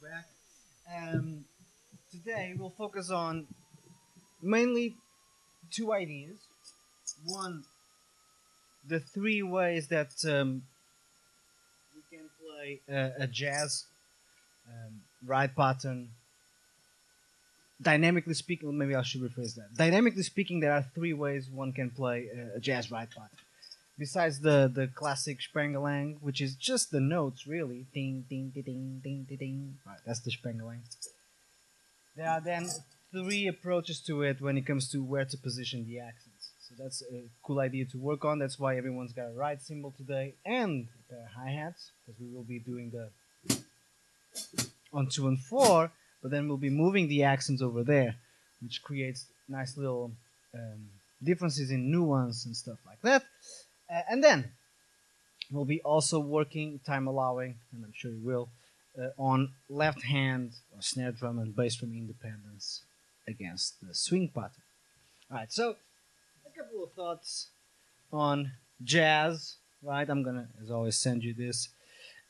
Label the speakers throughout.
Speaker 1: back. Um, Today we'll focus on mainly two ideas. One, the three ways that we can play a jazz ride pattern. Dynamically speaking, maybe I should rephrase that. Dynamically speaking, there are three ways one can play a jazz ride pattern. Besides the classic Sprengelang, which is just the notes really, ding ding ding ding ding ding ding. Right, that's the Sprengelang. There are then three approaches to it when it comes to where to position the accents. So that's a cool idea to work on. That's why everyone's got a ride cymbal today and a pair of hi-hats, because we will be doing the on 2 and 4, but then we'll be moving the accents over there, which creates nice little differences in nuance and stuff like that. And then we'll be also working, time allowing, and I'm sure you will, on left hand or snare drum and bass drum independence against the swing pattern. All right, so a couple of thoughts on jazz. Right, I'm gonna, as always, send you this.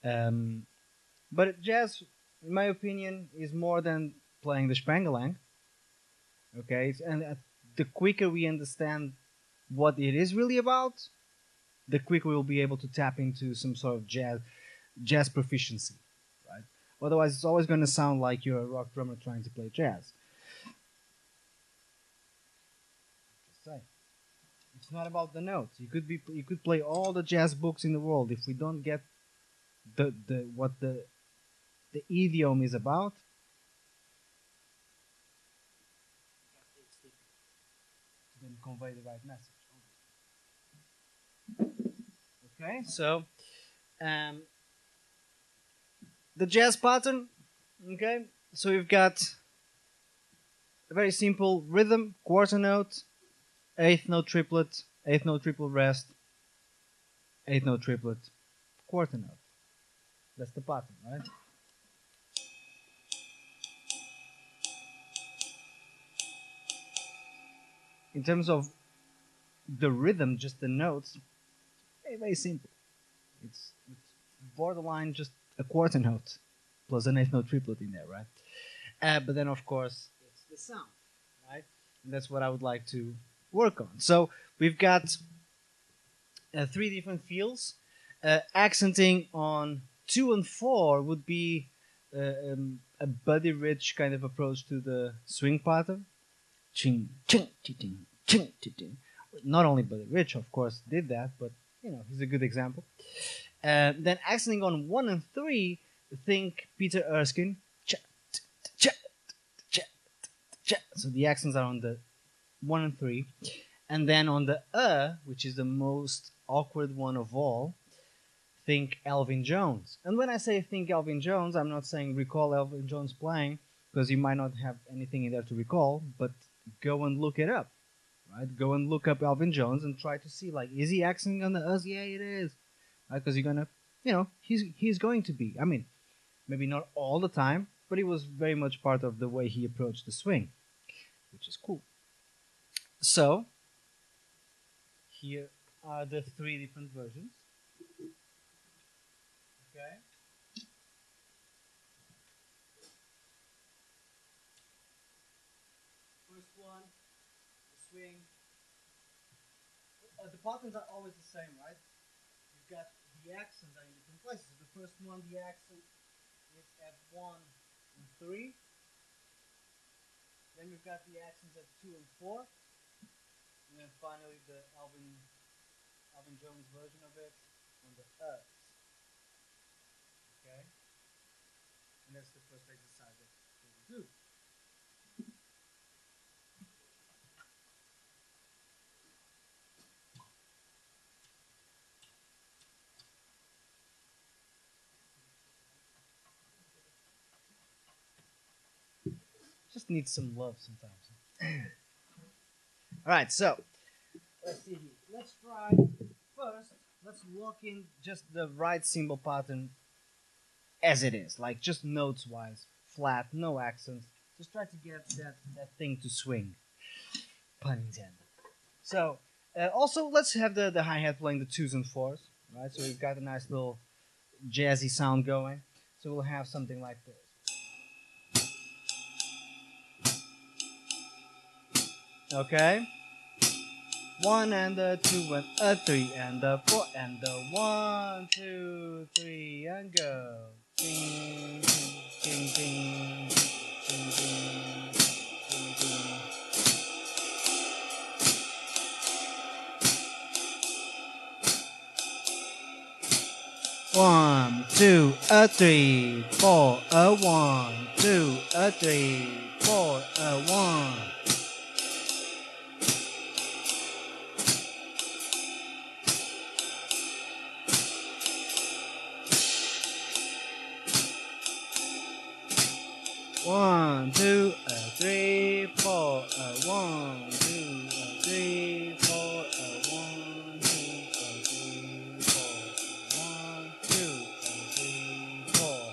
Speaker 1: But jazz, in my opinion, is more than playing the Sprengelang. Okay, and the quicker we understand what it is really about, the quicker we'll be able to tap into some sort of jazz proficiency, right? Otherwise, it's always going to sound like you're a rock drummer trying to play jazz. Just say, it's not about the notes. You could play all the jazz books in the world. If we don't get what the idiom is about, to then convey the right message. Okay, so the jazz pattern. Okay, so we've got a very simple rhythm, quarter note, eighth note triplet, eighth note triple rest, eighth note triplet, quarter note. That's the pattern, right? In terms of the rhythm, just the notes, very, very simple. It's borderline just a quarter note plus an eighth note triplet in there, right? But then, of course, it's the sound, right? And that's what I would like to work on. So we've got three different feels. Accenting on 2 and 4 would be a body rich kind of approach to the swing pattern. Ching, ching, ching, ching, ching. Not only Buddy Rich, of course, did that, but he's a good example. Then accenting on 1 and 3, think Peter Erskine. So the accents are on the 1 and 3, and then on the which is the most awkward one of all, think Elvin Jones. And when I say think Elvin Jones, I'm not saying recall Elvin Jones playing, because you might not have anything in there to recall, but go and look it up, right? Go and look up Elvin Jones and try to see, like, is he accenting on the us? Yeah, it is, right? Because you're gonna, he's going to be. I mean, maybe not all the time, but it was very much part of the way he approached the swing, which is cool. So here are the three different versions. Okay. First one, the swing. The patterns are always the same, right? You've got the accents are in different places. The first one, the accent is at 1 and 3. Then we've got the accents at 2 and 4. And then finally the Alvin Jones version of it on the us. Okay? And that's the first exercise that we do. Just needs some love sometimes. Alright, so let's see here. Let's try first. Let's lock in just the right cymbal pattern as it is, like just notes wise, flat, no accents. Just try to get that thing to swing. Pun intended. So also let's have the hi-hat playing the 2s and 4s, right? So we've got a nice little jazzy sound going. So we'll have something like this. Okay? 1 and a 2 and a 3 and a 4 and a 1, 2, 3 and go. Ding, ding, ding, ding, ding, ding, ding. One, two, a 3, 4, a 1, 2, a 3, 4, a 1. One, two, a 3, 4, a 1, 2, a 3, 4, a 1, 2, a 3, 4, a 1, 2, a 3, 4.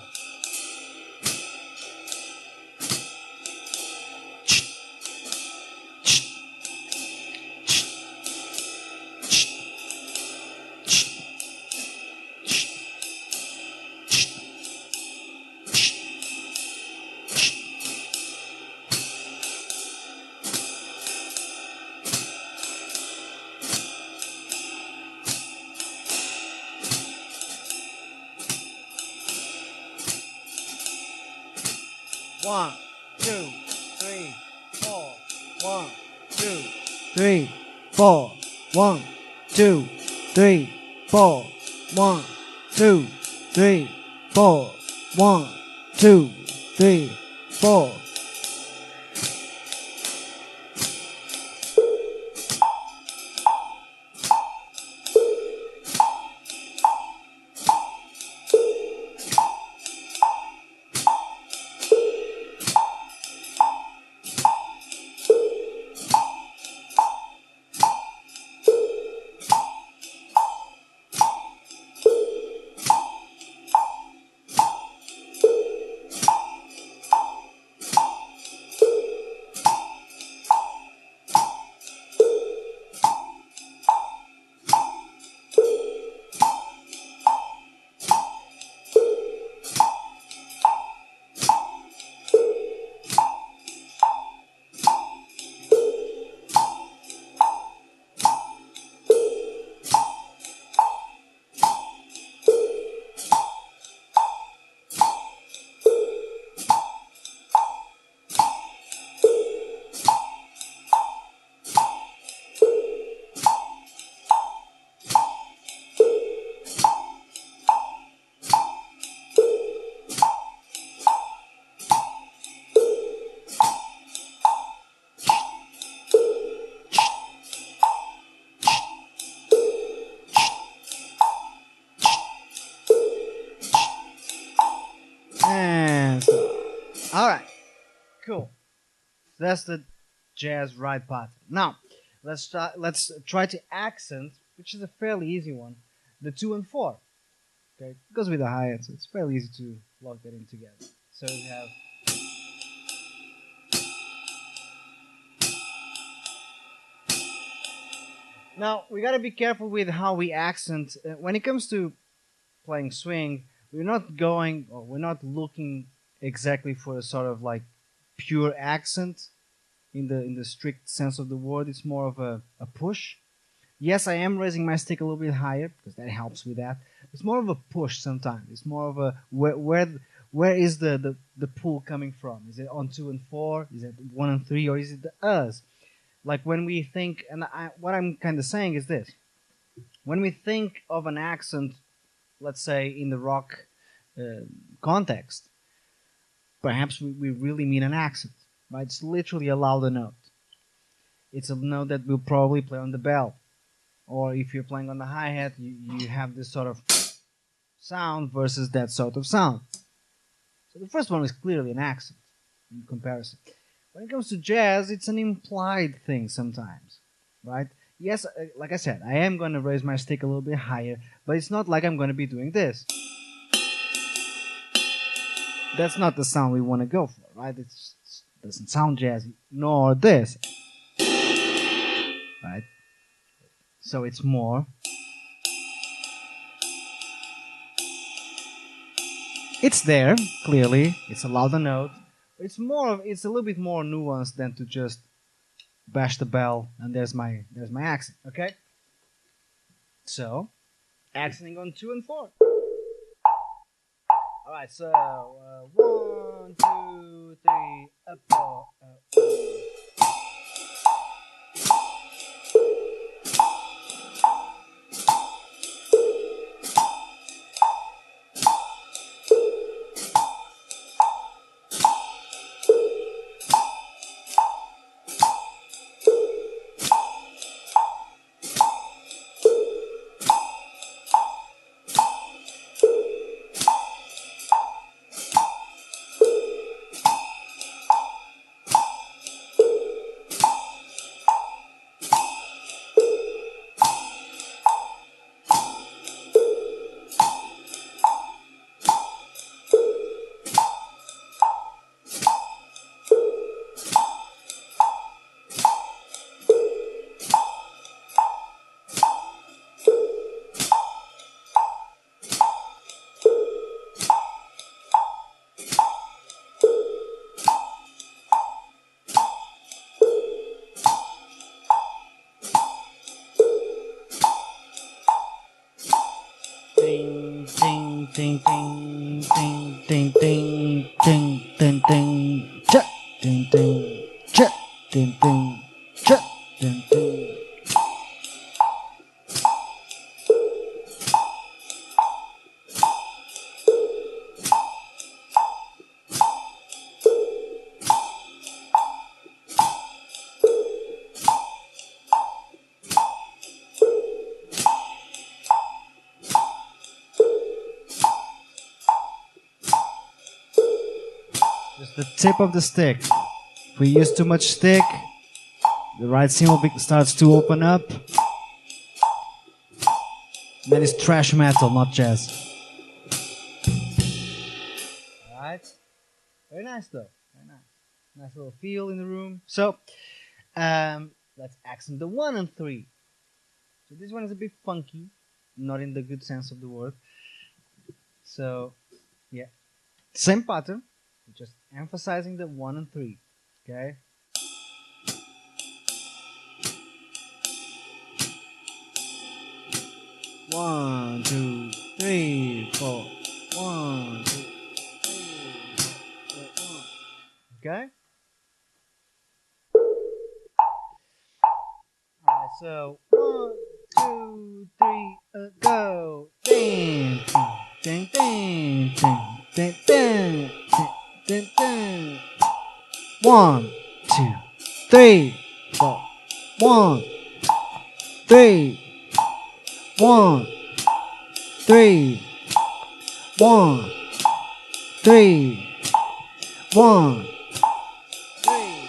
Speaker 1: One, two, three, four. 1, 2, 3, 4. 1, 2, 3, 4. 1, 2, 3, 4. 1, 2, 3, 4. And so, all right, cool. That's the jazz right pattern. Now, let's start. Let's try to accent, which is a fairly easy one, the 2 and 4. Okay, because with the hi-hat, so it's fairly easy to lock that in together. So we have. Now we gotta be careful with how we accent when it comes to playing swing. We're not going, or we're not looking exactly for a sort of like pure accent in the strict sense of the word. It's more of a push. Yes, I am raising my stick a little bit higher because that helps with that. It's more of a push sometimes. It's more of a where is the pull coming from? Is it on 2 and 4? Is it 1 and 3, or is it the us? Like when we think, and what I'm kind of saying is this: when we think of an accent, let's say in the rock uh, context, perhaps we really mean an accent, right? It's literally a louder note. It's a note that we'll probably play on the bell, or if you're playing on the hi-hat, you have this sort of sound versus that sort of sound. So the first one is clearly an accent in comparison. When it comes to jazz, it's an implied thing sometimes, right? Yes, like I said, I am going to raise my stick a little bit higher, but it's not like I'm going to be doing this. That's not the sound we want to go for, right? It doesn't sound jazzy, nor this, right? So it's more. It's there, clearly. It's a louder note. It's a little bit more nuanced than to just bash the bell, and there's my accent. Okay. So, accenting on 2 and 4. All right. So 1, 2, 3, 4. Ding, ding, ding, ding, ding, ding, ding, ding, ding, ding, cha, ding, ding, cha, ding, ding, cha, ding, ding. Just the tip of the stick. If we use too much stick, the right cymbal starts to open up. That is thrash metal, not jazz. Alright. Very nice though. Very nice. Nice little feel in the room. So, let's accent the 1 and 3. So this one is a bit funky, not in the good sense of the word. So, yeah. Same pattern, just emphasizing the 1 and 3. Okay? One, two, three, four. 1, 2, 3, 4, 1. Okay? Alright, so 1, 2, 3, go. Ding, ding, ding, ding, ding, ding, ding, ding. 1, 2, 3, 4. 1, 3, 1, 3, 1, 3, 1, 3.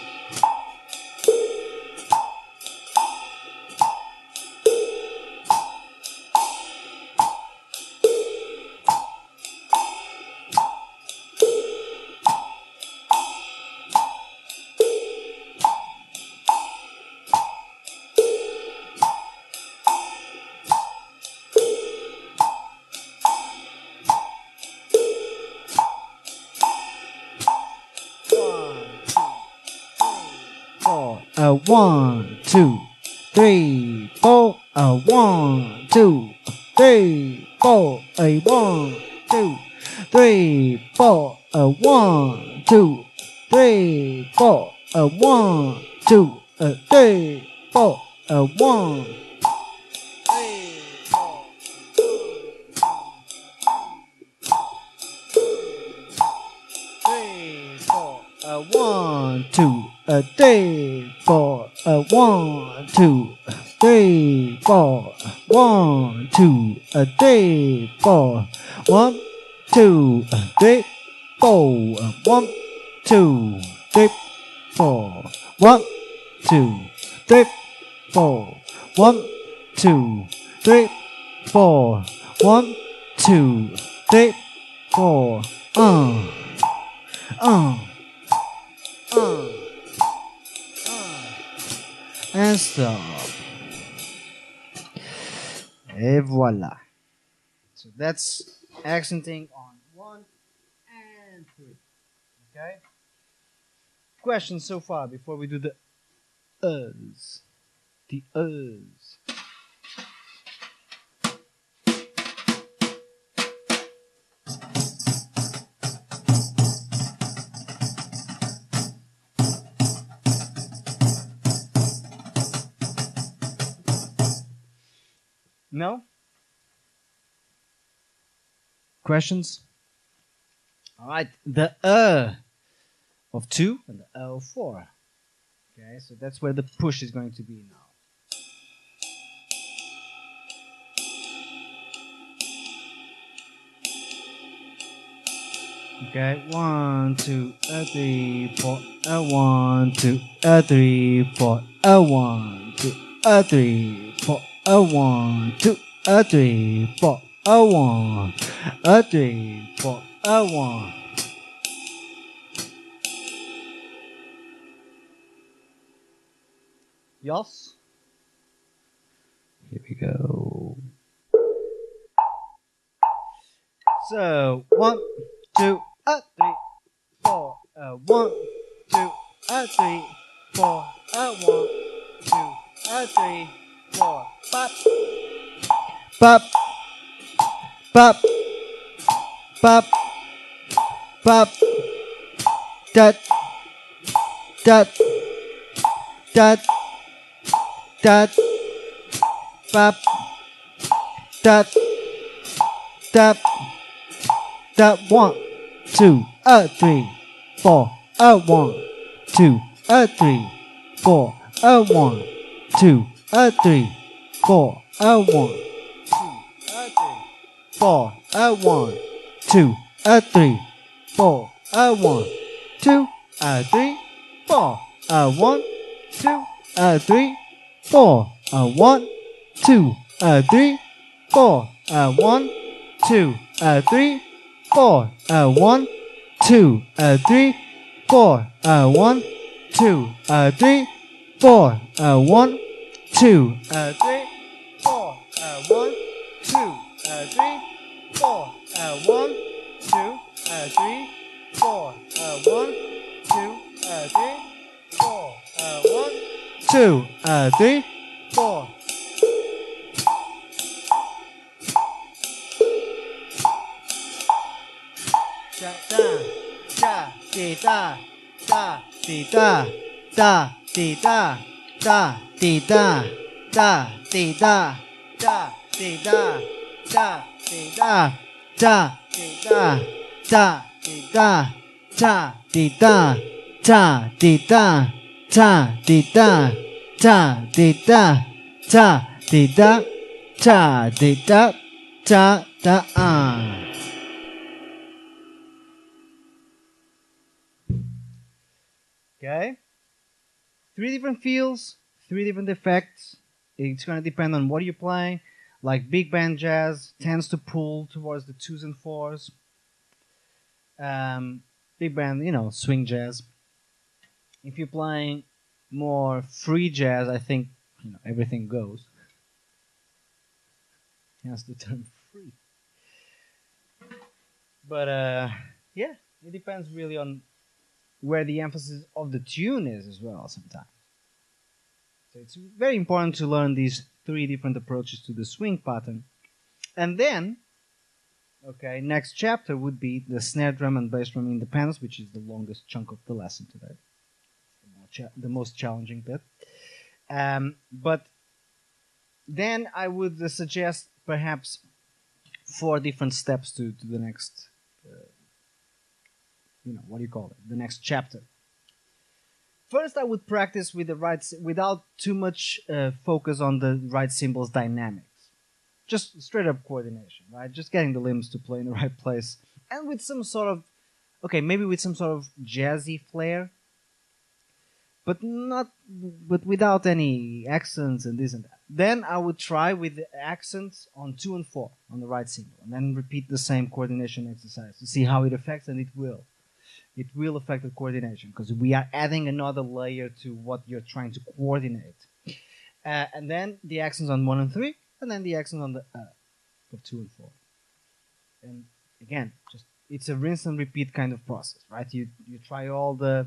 Speaker 1: A 1, 2, 3, 4. A 1, 2, 3, 4. A 1, 2, 3, 4. A 1, 2, 3, 4. A 1, 2, 3, 4. A 1, 3, 4. A 1, 2, 3, 4. A 1, 2, 3, 4. 1, 2, 3, 4. 1, 2, 3, 4. 1, 2, 3, 4. 1, 2, 3, 4. 1, 2, 3, 4. 1, 2, 3, 4. And stop. Et voila. So that's accenting on 1 and 3. Okay? Questions so far before we do the uhs. The uhs. No? Questions? Alright, the of 2 and the of 4. Okay, so that's where the push is going to be now. Okay, 1, 2, 3, 4, 1, 2, 3, 4, 1, 2, 3, 4, 1, 2, 3, 4, 1, 3, 4, 1. Yes? Here we go. So 1, 2, 3, 4. 1, 2, 3, 4. 1, 2, 3, 4. Bop, bop, bop, bop, bop. Dot, dot, dot, dot, bop, dot, dot, dot. 1, 2, 3, 4. 1, 2, 3, 4. 1, 2, 3, 4. 1, 4. 1, 2, 3, 4. 1, 2, 3, 4. 1, 2, 3, 4. 1, 2, 3, 4. 1, 2, 3, 4. 1, 2, 3, 4. 1, 2, 3, 4. 1, 2, 3, 4. 1, 2, 3, 4. 1, 2, 3, 4. 1, 2, 3, 4. 1, 2, 3, 4. Da da di da da di da da di da da di da da di da da di da da di da da di da da di da da di da da di da da di da da di da da di da da di da da da. Okay? 3 different feels, 3 different effects. It's going to depend on what you're playing. Like big band jazz tends to pull towards the 2s and 4s. Big band, swing jazz. If you're playing more free jazz, I think everything goes. Hence the term free. But yeah, it depends really on where the emphasis of the tune is as well sometimes. So it's very important to learn these 3 different approaches to the swing pattern. And then, okay, next chapter would be the snare drum and bass drum independence, which is the longest chunk of the lesson today. The most challenging bit. But then I would suggest perhaps 4 different steps to the next, what do you call it? The next chapter. First, I would practice with the right, without too much focus on the right cymbal's dynamics. Just straight up coordination, right? Just getting the limbs to play in the right place. And with some sort of, maybe with some sort of jazzy flair. But without any accents and this and that. Then I would try with the accents on 2 and 4 on the right cymbal. And then repeat the same coordination exercise to see how it affects, and it will. It will affect the coordination because we are adding another layer to what you're trying to coordinate. And then the accents on 1 and 3, and then the accents on the for 2 and 4. And again, it's a rinse and repeat kind of process, right? You try all the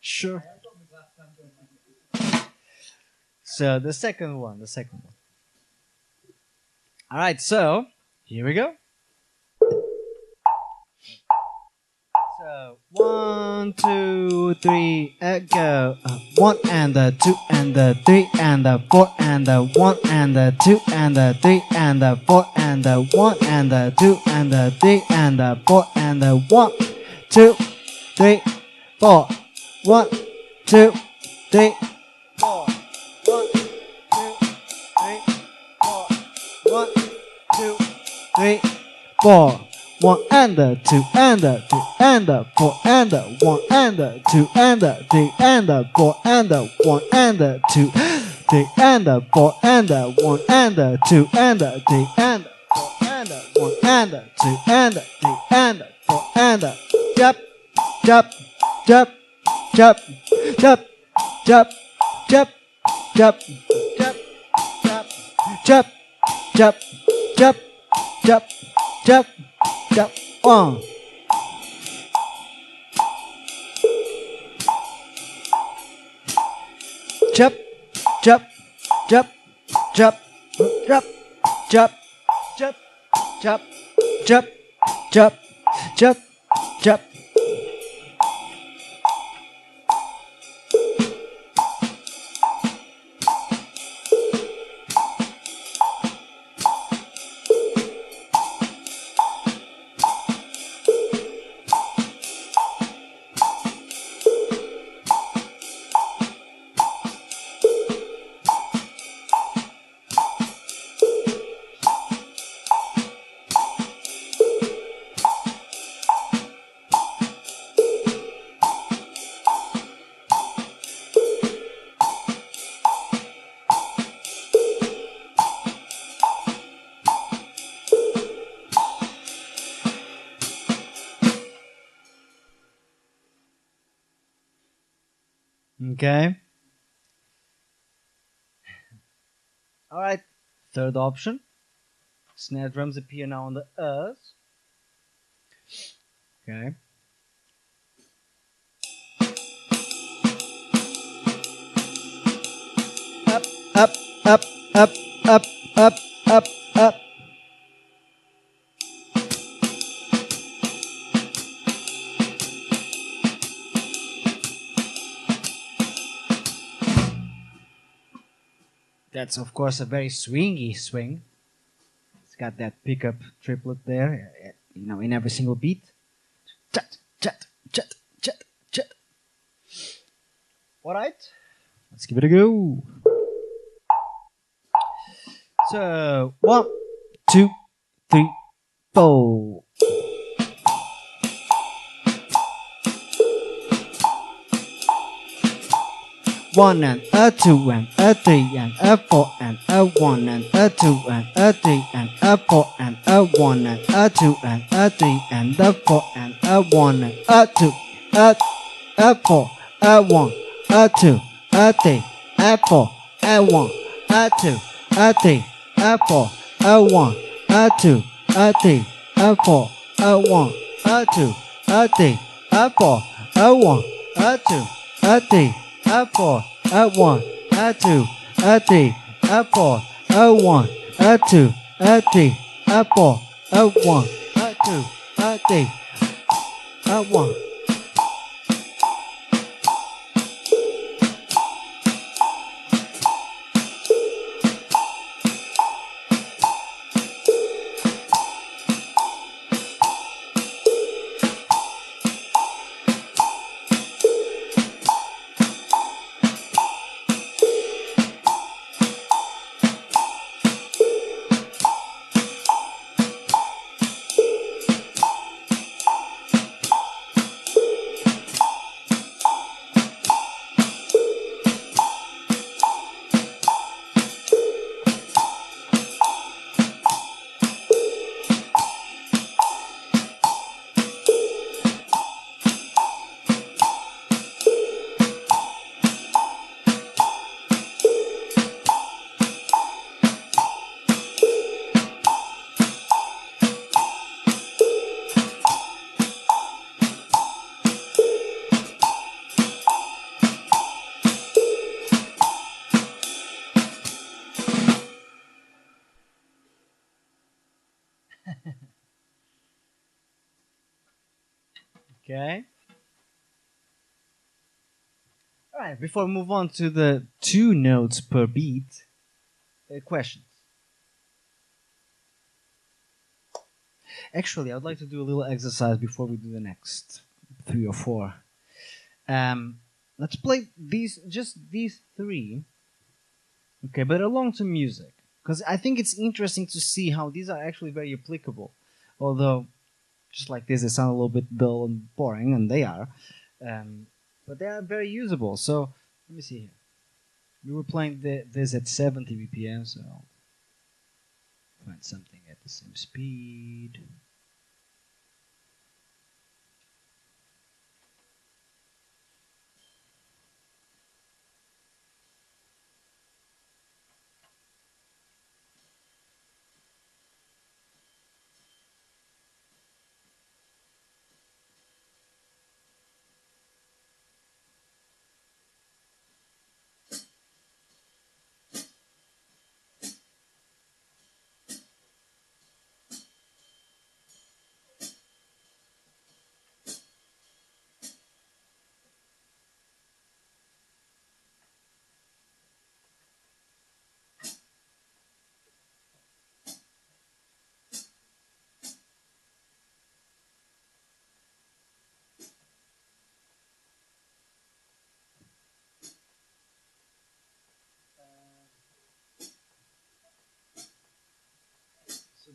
Speaker 1: Sure. So the second one. All right. So here we go. So 1, 2, 3, go. 1 and the 2 and the 3 and the 4 and the 1 and the 2 and the 3 and the 4 and the 1 and the 2 and the 3 and the 4 and the 1, 2, 3, 4. 1, 2, 3, 4. 1, 2, 3, 4. 1, 2, 3, 4. 1 and the 2 and the 3 and the 4 and the 1 and the 2 and the 3 and the 4 and the 1 and the 2, 3 and the 4 and the 1 and the 2 and the 3 and the 4 and the 1 and the 2 and the 3 and the 4 and the jump, jump, jump, jump, jump, jump, jump, jump, jump, jump, jump, jump, jump, jump. Jump on. Jump, jump, jump, jump, jump, jump, jump, jump, jump, jump, jump, jump. Okay. All right. Third option. Snare drums appear now on the earth. Okay. Up, up, up, up, up, up, up, up. That's of course a very swingy swing. It's got that pickup triplet there, in every single beat. Chat, chat, chat, chat, chat. All right, let's give it a go. So 1, 2, 3, 4. One and a 2 and a 3 and a 4 and a 1 and a 2 and a 3 and a 4 and a 1 and a 2 and a 3 and a 4 and a 1 and a 2 a 4 a 1 a 2 a 3 a 4 a 1 a 2 a 3 a 4 a 1 a 2 a 3 a 4 a 1 a 2 a 3 a 4 a 1 a 2 a 3 a 4 a 1 a 2 a 3 a 4 a 1 a 2 a 3 a 4 a 1 a 2 a 3 a 1. Okay. All right. Before we move on to the 2 notes per beat, questions. Actually, I would like to do a little exercise before we do the next 3 or 4. Let's play these 3, okay, but along to music, because I think it's interesting to see how these are actually very applicable. Although, just like this, they sound a little bit dull and boring, and they are, but they are very usable. So let me see here. We were playing this at 70 BPM, so I'll find something at the same speed.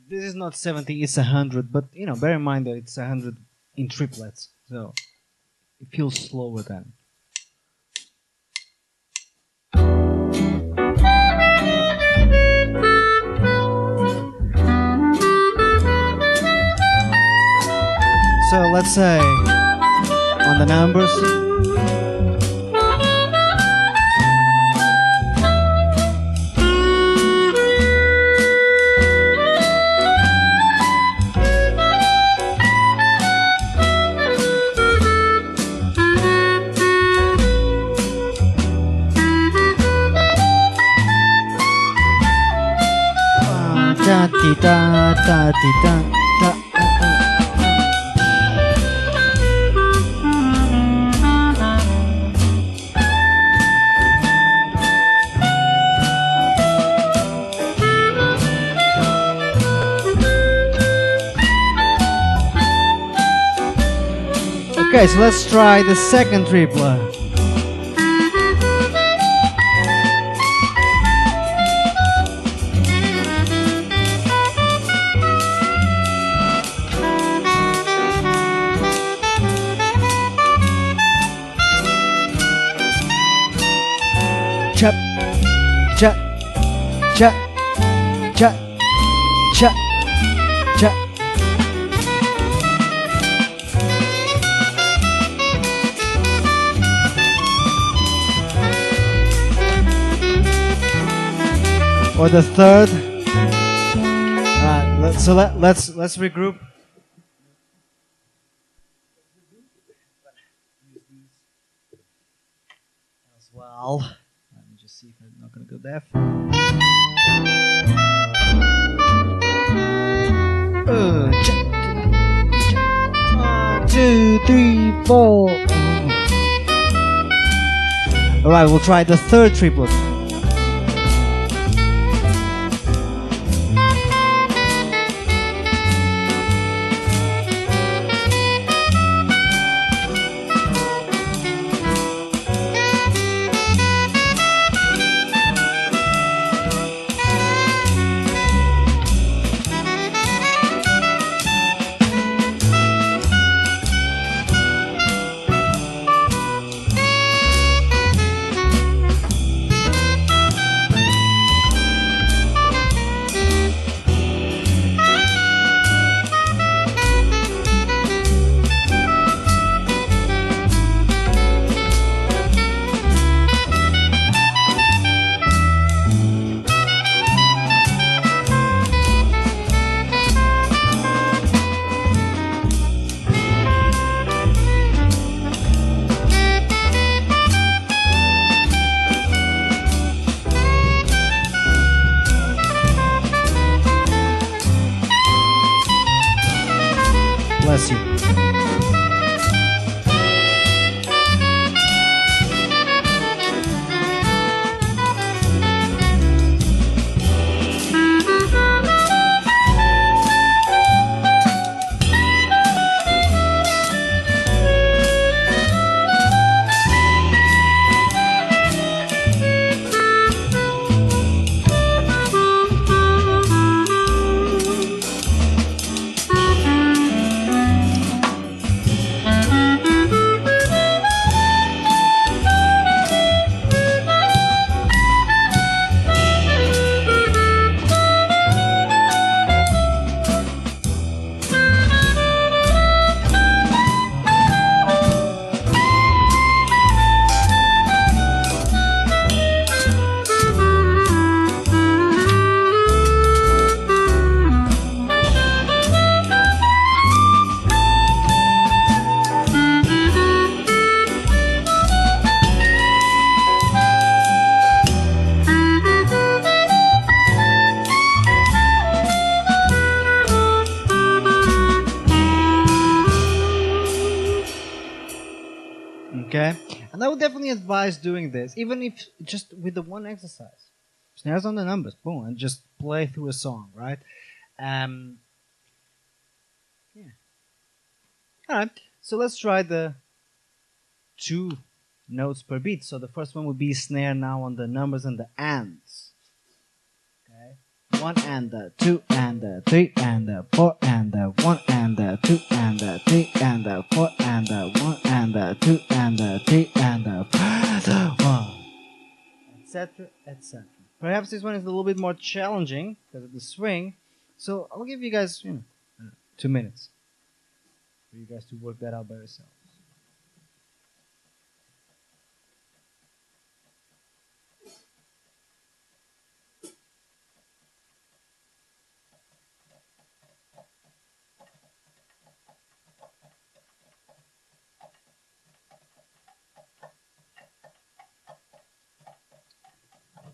Speaker 1: This is not 70, it's 100, but bear in mind that it's 100 in triplets, so it feels slower then. So let's say on the numbers. Da di da da di da da. Okay, so let's try the second triplet. Cha, cha, cha, cha, cha, cha. Or the third. Alright, so let's regroup. As well. Let me just see if I'm not gonna go deaf. 1, 2, 3, 4. Alright, we'll try the third triplet. Okay, and I would definitely advise doing this, even if just with the one exercise. Snares on the numbers, boom, and just play through a song, right? Um, yeah. All right. So let's try the 2 notes per beat. So the first one would be snare now on the numbers and the ands. Okay. 1 and the 2 and the 3 and the 4 and the 1 and the 2 and the 3 and the 4 and the 1 and the 2 and the 3 and the 1, etc., etc. Perhaps this one is a little bit more challenging because of the swing. So I'll give you guys 2 minutes for you guys to work that out by yourselves.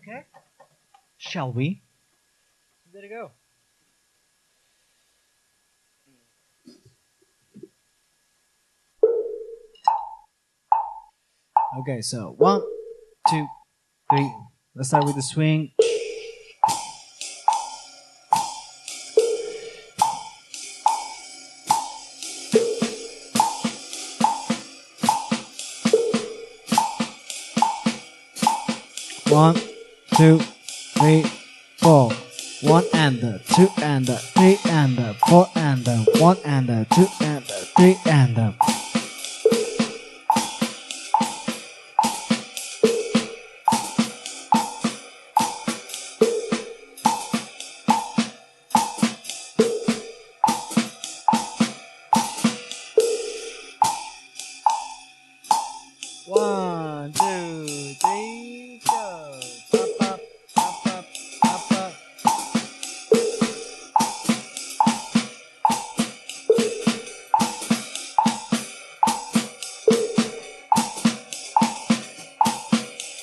Speaker 1: Okay? Shall we? There you go. Okay, so 1, 2, 3. Let's start with the swing. One, 2, 3, 4. 1 and the 2 and the 3 and the 4 and the 1 and the 2 and the 3 and the. One, two, three, go. Pop, pop, pop, pop, pop, pop.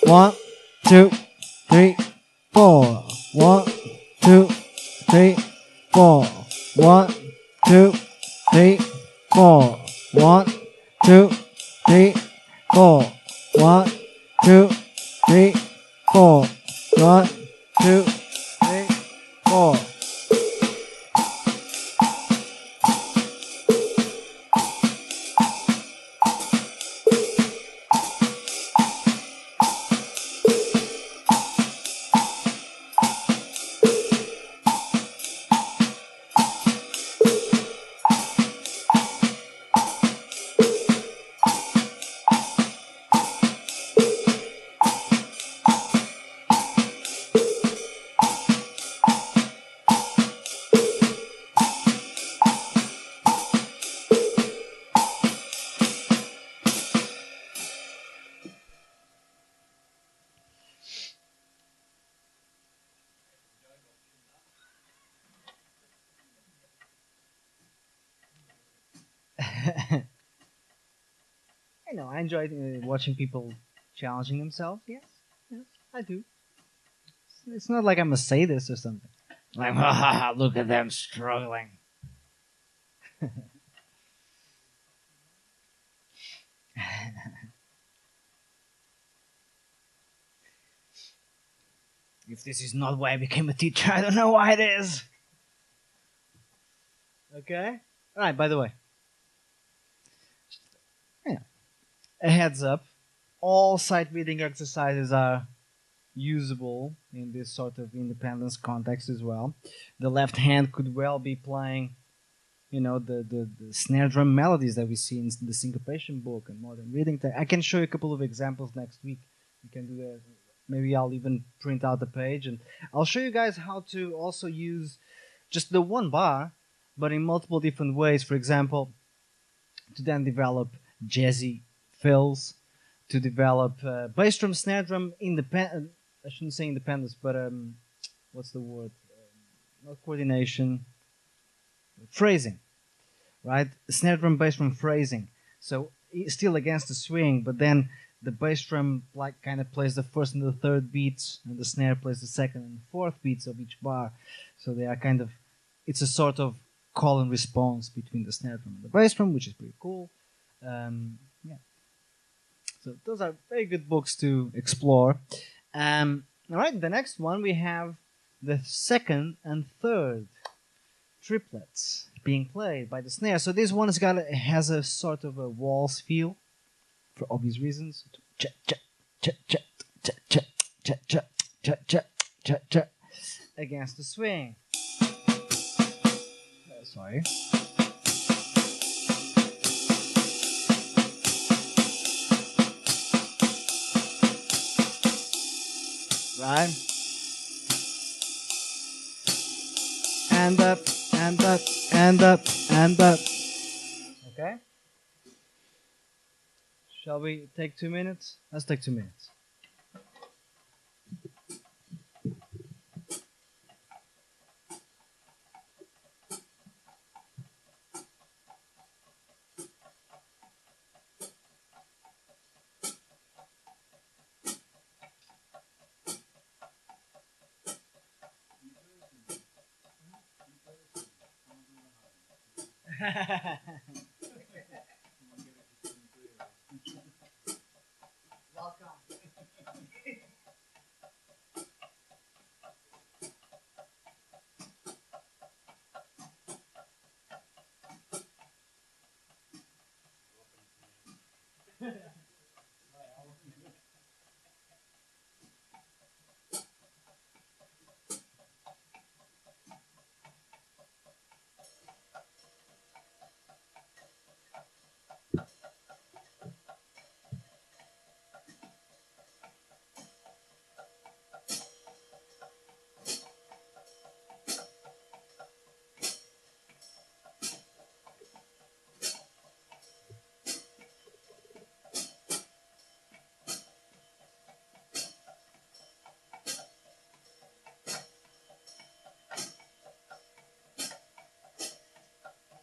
Speaker 1: One, 2, 3, 4. 1, 2, 3, 4. 1, 2, 3, 4. 1, 2, 3, 4. 1, 2, 3, 4. 1, 2, 3, 4. I know, I enjoy watching people challenging themselves. Yes, yes, I do. It's not like I'm a sadist or something. Like, look at them struggling. If this is not why I became a teacher, I don't know why it is. Okay? Alright, by the way. Yeah. A heads up. All sight reading exercises are usable in this sort of independence context as well. The left hand could well be playing, the snare drum melodies that we see in the syncopation book and modern reading. I can show you a couple of examples next week. You can do that. Maybe I'll even print out the page and I'll show you guys how to also use just the one bar, but in multiple different ways. For example, to then develop jazzy fills, to develop bass drum, snare drum, independent. I shouldn't say independence, but what's the word? Not coordination, phrasing, right? Snare drum, bass drum, phrasing. So still against the swing, but then the bass drum like kind of plays the first and the third beats, and the snare plays the second and fourth beats of each bar. So they are kind of, it's a sort of call and response between the snare drum and the bass drum, which is pretty cool. Yeah. So those are very good books to explore. All right, the next one we have the second and third triplets being played by the snare. So this one has a sort of a waltz feel, for obvious reasons. Against the swing. Sorry. Right. And up, and up, and up, and up. Okay. Shall we take 2 minutes? Let's take 2 minutes. Welcome.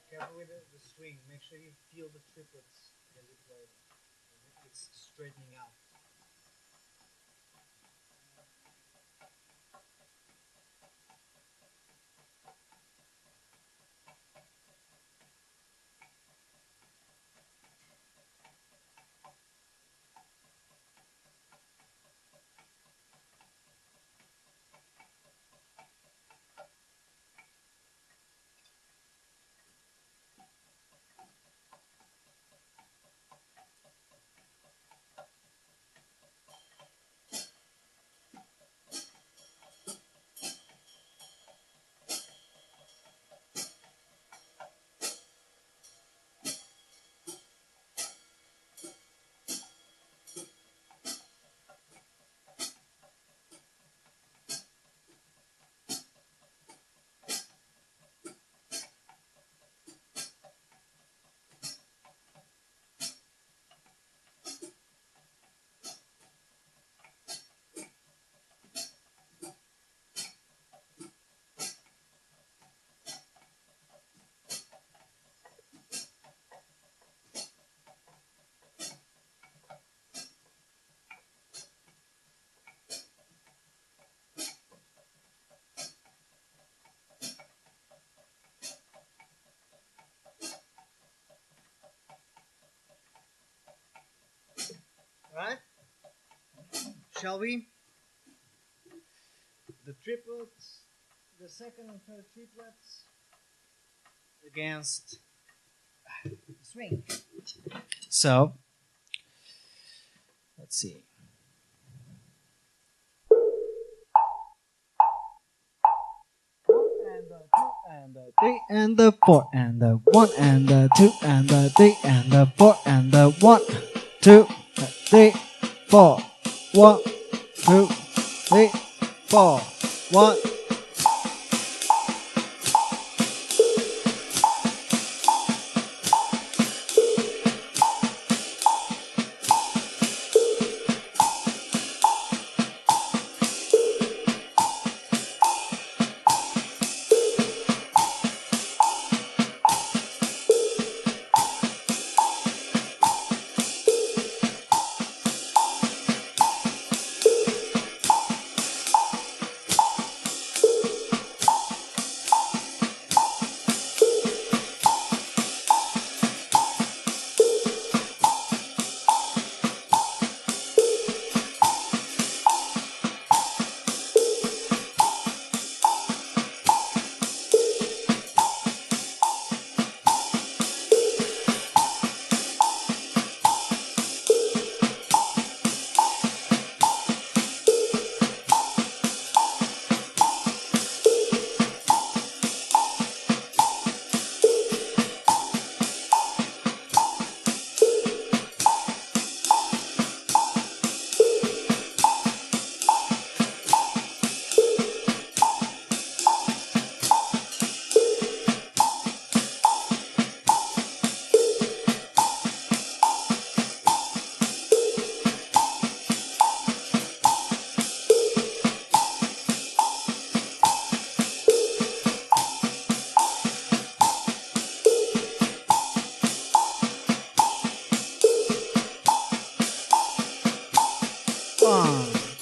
Speaker 1: Careful with the swing. Make sure you feel the triplets as you play them. It's straightening out. Right? Shall we? The triplets, the second and third triplets against the swing. So, let's see. And the 2 and the 3 and the 4 and the 1 and the 2 and the 3 and the 4 and the 1 2 3 4 1 2 3 4 1.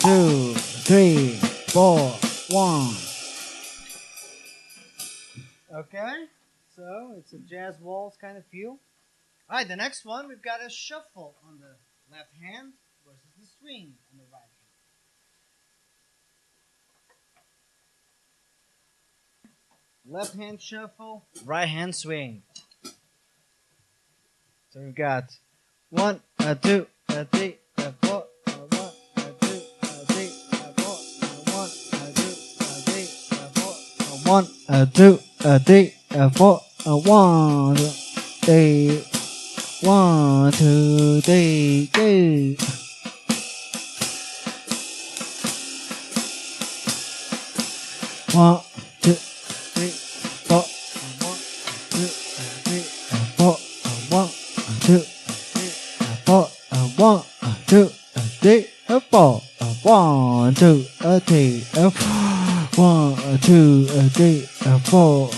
Speaker 1: 2, 3, 4, 1. Okay, so it's a jazz waltz kind of feel. All right, the next one we've got a shuffle on the left hand versus the swing on the right hand. Left hand shuffle, right hand swing. So we've got 1, 2, 3, 4, 1, 2, 3, 4, 1, 2, 3, 4, 1, 2, 3, 4, 1, 3, 1, 2, 3, 2. One, two, three, four, 1, 2, 3, 4, 1, 2, 3, 4, 1, 2, 3, 4, 1, 2, 3, 1, 2, 3, 4.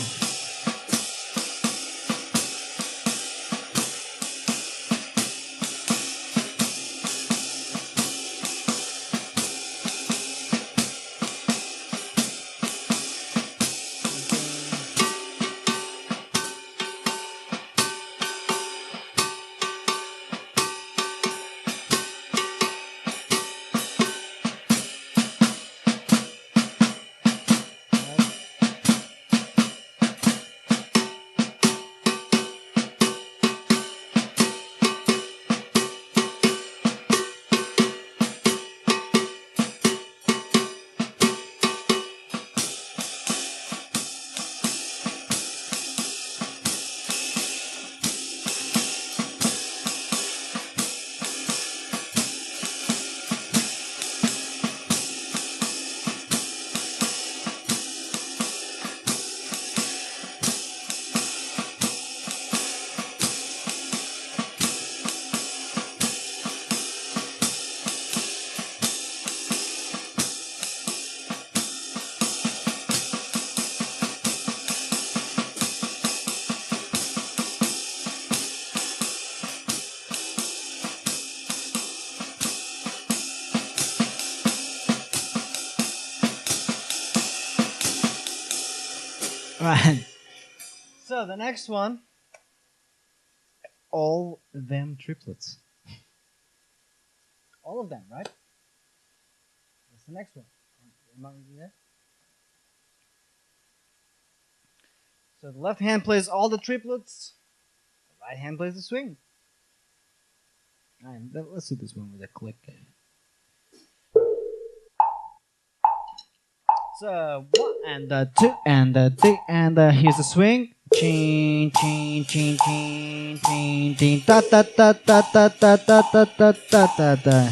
Speaker 1: Right. So the next one, all them triplets. All of them, right? That's the next one. Yeah. So the left hand plays all the triplets. The right hand plays the swing. All right, let's do this one with a click. So 1 and 2 and 3 and here's the swing. Ching ching ching ching ching ching da da da da da da da da da da da.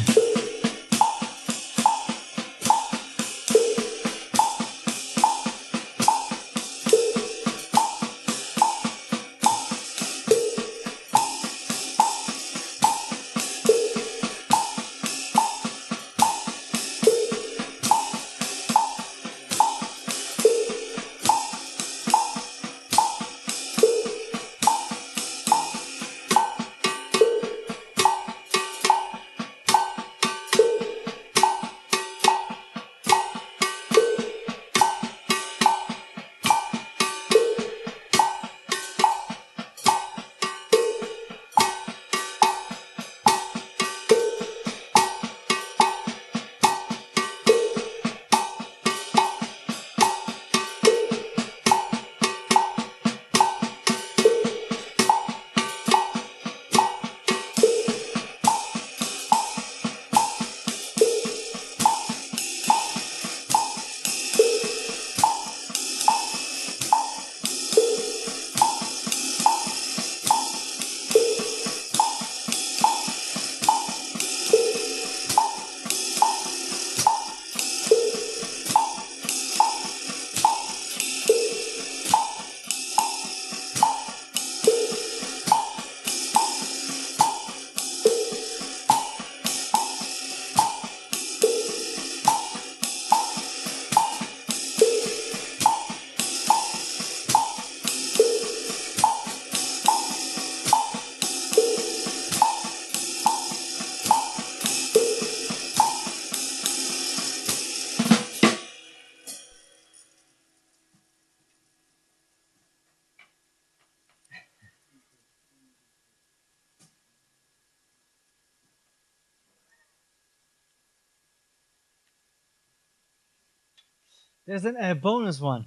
Speaker 1: There's a bonus one.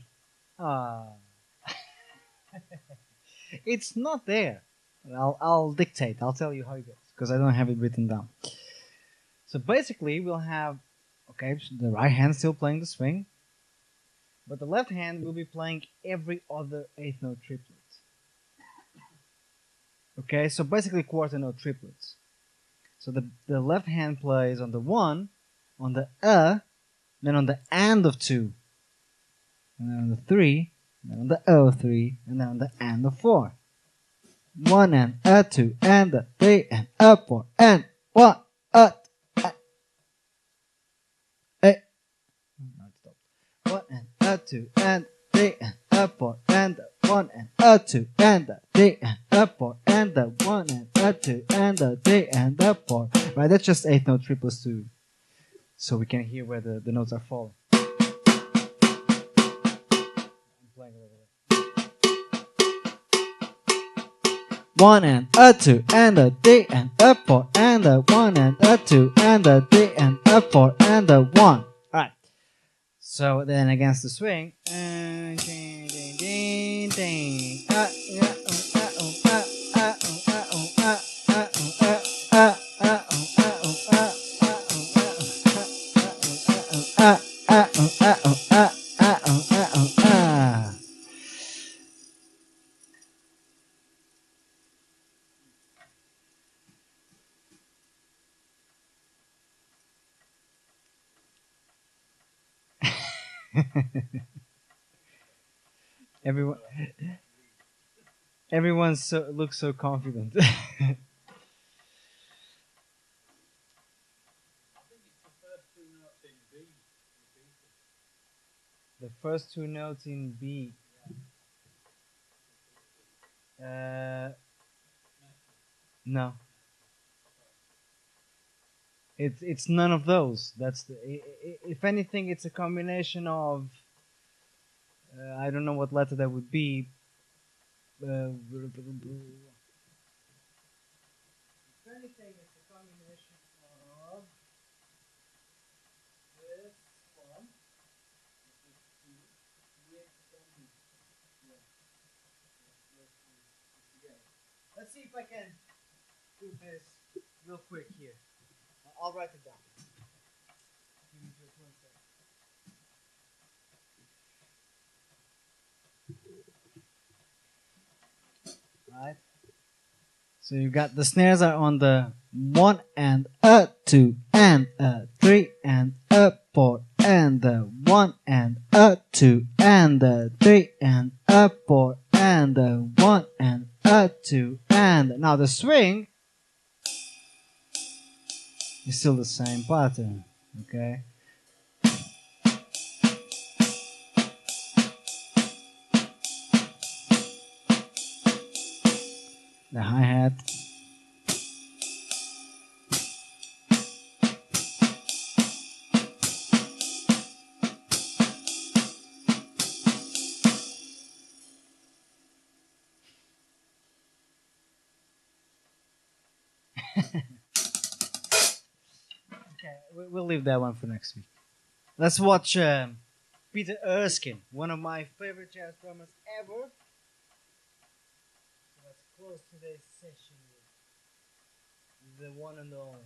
Speaker 1: Ah, it's not there. I'll dictate. I'll tell you how it goes because I don't have it written down. So basically, we'll have so the right hand still playing the swing, but the left hand will be playing every other eighth note triplet. Okay, so basically quarter note triplets. So the left hand plays on the one, on the then on the and of two, and then on the three, then on the O three, and then on the and of four. One and a two and a three and a four and one a eight. No, it stopped. One and a two and three and a four and a one and a two and a three and a four and a one and a two and a three and a four. Right, that's just eighth note triplets too, so we can hear where the notes are falling. I'm playing a little bit. One and a two and a three and a four and a one and a two and a three and a four and a one. Alright. So then against the swing. Everyone, everyone looks so confident. The first two notes in B. No. It's none of those. That's if anything, it's a combination of. I don't know what letter that would be. If anything, it's a combination of this one, this is two, with some B. Yeah. Together. Let's see if I can do this real quick here. I'll write it down. Give me just 1 second. Right. So you got the snares are on the 1 and a 2 and a 3 and a 4 and a 1 and a 2 and a 3 and a 4 and a 1 and a 2 and now the swing is still the same pattern, okay? The hi-hat. Okay, we'll leave that one for next week. Let's watch Peter Erskine, one of my favorite jazz drummers ever. So let's close today's session with the one and only.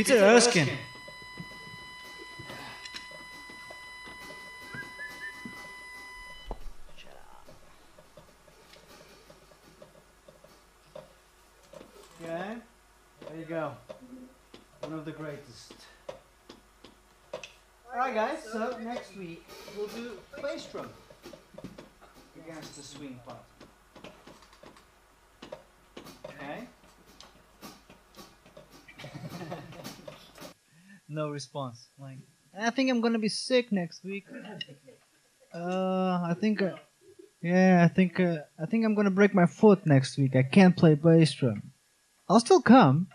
Speaker 1: Peter Erskine. Okay, there you go. One of the greatest. Alright guys, so next week we'll do bass drum against the swing part. Okay? No response. Like, I think I'm gonna be sick next week. I think I'm gonna break my foot next week. I can't play bass drum. I'll still come.